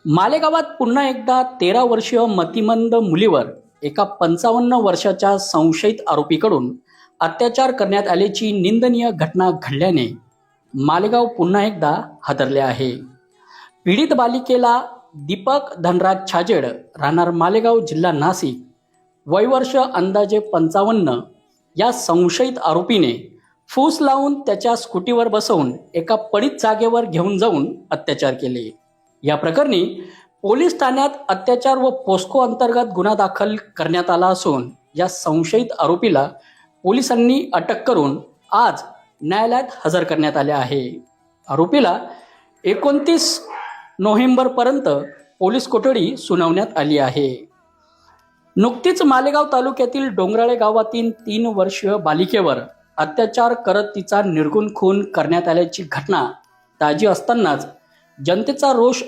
मालेगावात पुन्हा एकदा 13 वर्षीय मतिमंद मुलीवर एका 55 वर्षाच्या संशयित आरोपीकडून अत्याचार करण्यात आल्याची निंदनीय घटना घडल्याने मालेगाव पुन्हा एकदा हादरले आहे। पीडित बालिकेला दीपक धनराज छाजेड राहणार मालेगाव जिल्हा नाशिक वय वर्ष अंदाजे 55 या संशयित आरोपीने फूस लावून त्याच्या स्कूटीवर बसवून एका पडीत जागेवर घेऊन जाऊन अत्याचार केले। या प्रकरणी पोलीस ठाण्यात अत्याचार व पोस्को अंतर्गत गुन्हा दाखल करण्यात आला असून या संशयित आरोपीला पोलिसांनी अटक करून आज न्यायालयात हजर करण्यात आले आहे। आरोपीला 29 नोव्हेंबरपर्यंत पोलीस कोठडी सुनावण्यात आली आहे। नुकतीच मालेगाव तालुक्यातील डोंगराळे गावातील 3 वर्षीय बालिकेवर अत्याचार करत तिचा निर्घृण खून करण्यात आल्याची घटना ताजी असतानाच जनतेचा रोष